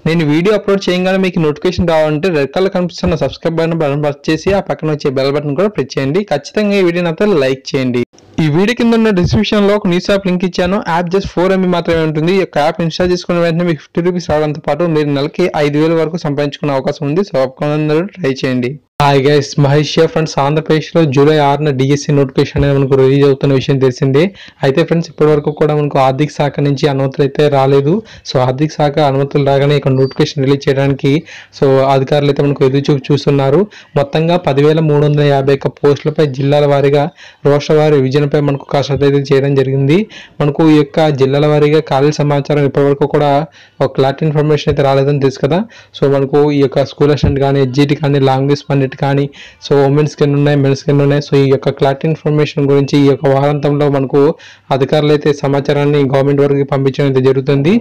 నేను video upload చేయగానే మీకు నోటిఫికేషన్ రావాలంటే రెడ్ కలర్ కనిపిస్తున్న సబ్స్క్రైబ్ బటన్ ప్రెస్ చేసి ఆ పక్కన వచ్చే బెల్ బటన్ కూడా ప్రెస్ చేయండి. ఖచ్చితంగా ఈ వీడియోని అయితే లైక్ చేయండి. ఈ వీడియో కింద ఉన్న డిస్క్రిప్షన్ లో ఒక న్యూస్ యాప్ లింక్ ఇచ్చాను. యాప్ జస్ట్ 4 MB మాత్రమే ఉంటుంది. ఈ యొక్క యాప్ ఇన్స్టాల్ చేసుకున్న వెంటనే మీకు 50 రూపీస్ రావడంతో పాటు మీరు నెలకి 5,000 వరకు సంపాదించుకునే అవకాశం ఉంది. సో అందరూ ట్రై చేయండి. హాయ్ గైస్, మహేష్ ఫ్రెండ్స్, ఆంధ్రప్రదేశ్లో జూలై 6న డిఎస్సి నోటిఫికేషన్ అనేది మనకు రిలీజ్ అవుతున్న విషయం తెలిసిందే. అయితే ఫ్రెండ్స్, ఇప్పటి వరకు కూడా మనకు ఆర్థిక శాఖ నుంచి అనుమతులు అయితే రాలేదు. సో ఆర్థిక శాఖ అనుమతులు రాగానే ఇక్కడ నోటిఫికేషన్ రిలీజ్ చేయడానికి అధికారులు అయితే మనకు ఎదురు చూస్తున్నారు. మొత్తంగా 10,351 పోస్టులపై జిల్లాల వారీగా రాష్ట్ర వారి విభజనపై మనకు కసరత్తు అయితే చేయడం జరిగింది. మనకు ఈ యొక్క జిల్లాల వారీగా ఖాళీ సమాచారం ఇప్పటివరకు కూడా ఒక క్లారిటీ ఇన్ఫర్మేషన్ అయితే రాలేదని తెలుసు కదా. సో మనకు ఈ యొక్క స్కూల్ అసిస్టెంట్ కానీ, ఎడ్జిటి కానీ, లాంగ్వేజ్ పండిట్ కానీ, సో ఉమెన్స్ కింద ఉన్నాయి, మెన్స్ కింద ఉన్నాయి. సో ఈ యొక్క క్లారిటీ ఇన్ఫర్మేషన్ గురించి ఈ యొక్క వారాంతంలో మనకు అధికారులు అయితే సమాచారాన్ని గవర్నమెంట్ వరకు పంపించడం అయితే జరుగుతుంది.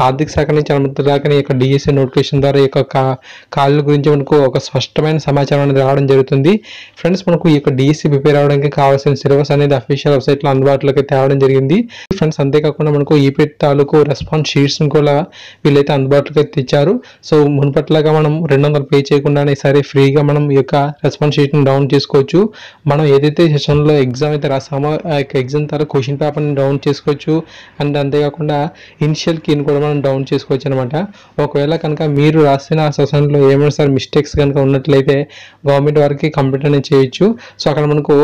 ఆర్థిక శాఖ నుంచి అనుమతి రాకనే ఈ యొక్క డిఎస్సి నోటిఫికేషన్ ద్వారా ఈ యొక్క ఖాళీల గురించి మనకు ఒక స్పష్టమైన సమాచారం అనేది రావడం జరుగుతుంది. ఫ్రెండ్స్, మనకు ఈ యొక్క డిఎస్సి ప్రిపేర్ అవడానికి కావాల్సిన సిలబస్ అనేది అఫీషియల్ వెబ్సైట్లో అందుబాటులోకి తేవడం జరిగింది. ఫ్రెండ్స్, అంతేకాకుండా మనకు ఈపీఎట్ తాలూకు రెస్పాన్స్ షీట్స్ని కూడా వీళ్ళైతే అందుబాటులోకి తెచ్చారు. సో మునుపట్లాగా మనం 200 పే చేయకుండానే సరే ఫ్రీగా మనం ఈ యొక్క రెస్పాన్స్ షీట్ని డౌన్ చేసుకోవచ్చు. మనం ఏదైతే సెషన్లో ఎగ్జామ్ అయితే రాసామో ఆ యొక్క ఎగ్జామ్ ద్వారా క్వశ్చన్ పేపర్ని డౌన్ చేసుకోవచ్చు. అండ్ అంతేకాకుండా ఇనిషియల్ కీని కూడా మనం డౌన్ చేసుకోవచ్చు అనమాట. ఒకవేళ కనుక మీరు రాసిన ఆ సెషన్లో ఏమైనా సార్ మిస్టేక్స్ కనుక ఉన్నట్లయితే గవర్నమెంట్ వారికి కంప్లీట్ అనేది చేయొచ్చు. సో అక్కడ మనకు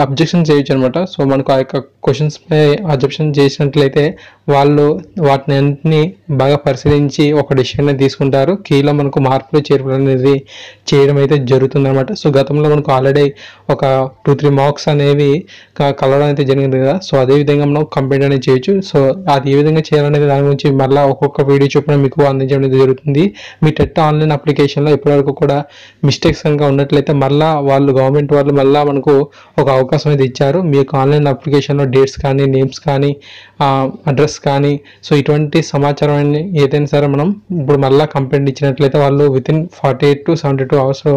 అబ్జెక్షన్ చేయొచ్చు అనమాట. సో మనకు ఆ యొక్క క్వశ్చన్స్పై అబ్జెక్షన్ చేసినట్లయితే వాళ్ళు వాటిని అన్నింటినీ బాగా పరిశీలించి ఒక డెసిషన్ తీసుకుంటారు. కీలో మనకు మార్పులు చేర్పులు అనేది చేయడం అయితే జరుగుతుంది అనమాట. సో గతంలో మనకు ఆల్రెడీ ఒక 2-3 మార్క్స్ అనేవి కలవడం అయితే జరిగింది కదా. సో అదే విధంగా మనం కంప్లీట్ అనేది చేయొచ్చు. సో అది ఏ విధంగా చేయాలనేది దాని గురించి మళ్ళీ ఒక్కొక్క వీడియో చొప్పున మీకు అందించడం అనేది జరుగుతుంది. మీ టెట్ ఆన్లైన్ అప్లికేషన్లో ఇప్పటివరకు కూడా మిస్టేక్స్ కనుక ఉన్నట్లయితే మళ్ళీ గవర్నమెంట్ వాళ్ళు మళ్ళీ మనకు ఒక అవకాశం అయితే ఇచ్చారు. మీ యొక్క ఆన్లైన్ అప్లికేషన్లో డేట్స్ కానీ, నేమ్స్ కానీ, అడ్రస్ కానీ, సో ఇటువంటి సమాచారం ఏదైనా సరే మనం ఇప్పుడు మళ్ళీ కంప్లైంట్ ఇచ్చినట్లయితే వాళ్ళు వితిన్ 48 to 72 అవర్స్లో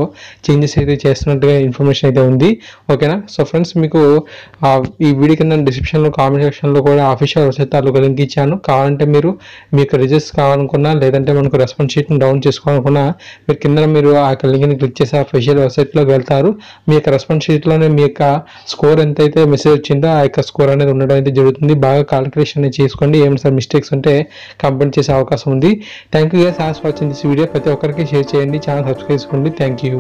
చేంజెస్ అయితే చేస్తున్నట్టుగా ఇన్ఫర్మేషన్ అయితే ఉంది. ఓకేనా. సో ఫ్రెండ్స్, మీకు ఈ వీడియో కింద డిస్క్రిప్షన్లో కామెంట్ సెక్షన్లో కూడా అఫీషియల్ వెబ్సైట్ తాలూకు లింక్ ఇచ్చాను. కావాలంటే మీరు మీ యొక్క రిజల్ట్స్ కావాలనుకున్నా, లేదంటే మనకు రెస్పాన్స్ షీట్ని డౌన్ చేసుకోవాలనుకున్నా మీరు కింద మీరు ఆ యొక్క లింక్ని క్లిక్ చేసి అఫీషియల్ వెబ్సైట్లోకి వెళ్తారు. మీ యొక్క రెస్పాన్స్ షీట్లోనే మీ యొక్క స్కోర్ ఎంతైతే మెసేజ్ వచ్చిందో ఆ యొక్క స్కోర్ అనేది ఉండడం అయితే జరుగుతుంది. బాగా క్యాలిక్యులేషన్ చేసుకోండి. ఏమైనా సార్ మిస్టేక్స్ ఉంటే కంప్లైంట్ చేసే అవకాశం ఉంది. Thank you guys, thanks for watching this video. ప్రతి ఒక్కరికి షేర్ చేయండి, ఛానల్ సబ్స్క్రైబ్ చేసుకోండి. Thank you.